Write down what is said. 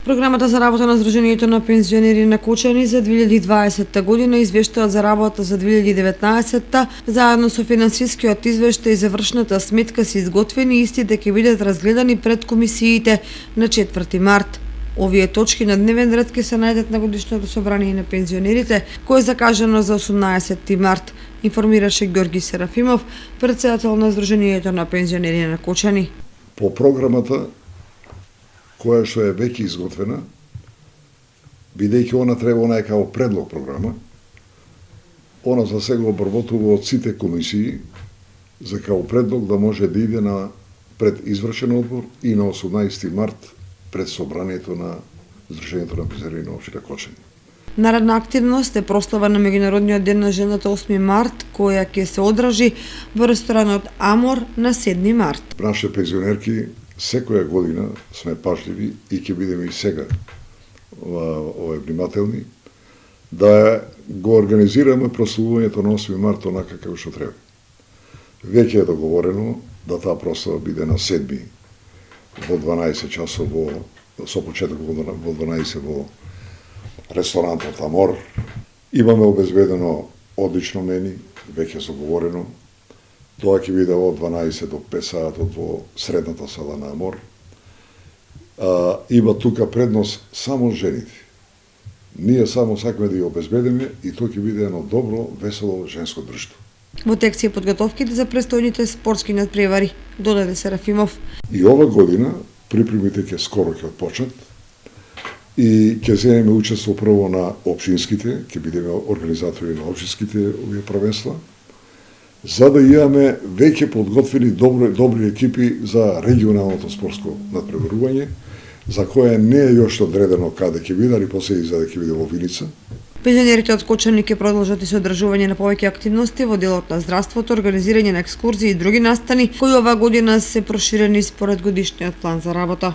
Програмата за работа на Сдруженијето на пензионери на Кучани за 2020 година и извештајот за работа за 2019 заедно со финансискиот извештај и завршната сметка се изготвени, истите ќе бидат разгледани пред комисиите на 4 март. Овие точки на дневен ред ќе се најдат на годишното собрание на пензионерите, кое е закажано за 18 март, информираше Ѓорги Серафимов, претседател на Сдруженијето на пензионери на Кучани. По програмата која што е веќе изготвена, бидејќи она е као предлог програма, она за сега обработува од сите комисии за као предлог да може да иде на пред извршен одбор и на 18 март пред собранието на Сдруженијето на пензионери на општина Кочани. Наредна активност е прослава на Меѓународниот ден на жената 8 март, која ќе се одржи во ресторанот Амор на 7 март. Нашите пензионерки секоја година сме пажливи и ќе бидеме и сега внимателни да го организираме прославувањето на 8 март онака како што треба. Веќе е договорено да таа прослава биде на 7 во 12 часот со почеток во 12 во ресторантот Амор. Имаме обезбедено одлично мени, веќе заговорено. Тоа ќе биде од 12 до 5 саатот во средната сала на Амор. Има тука предност само жените. Ние само сакаме да ја обезбедиме и тоа ќе биде едно добро, весело женско друштво. Во тек се подготовките за престојните спортски надпревари, додаде Серафимов. И ова година припремите ќе скоро ќе отпочнат и ќе земеме учество прво на општинските, ќе бидеме организатори на општинските овие првенства, за да имаме веќе подготвени добри екипи за регионалното спортско надпреварување, за кое не е још одредено каде ќе биде, али после изгледа ќе биде во Виница. Пензионерите од Кочани ќе продолжат и со одржување на повеќе активности во делот на здравството, организирање на екскурзии и други настани, кои оваа година се проширени според годишниот план за работа.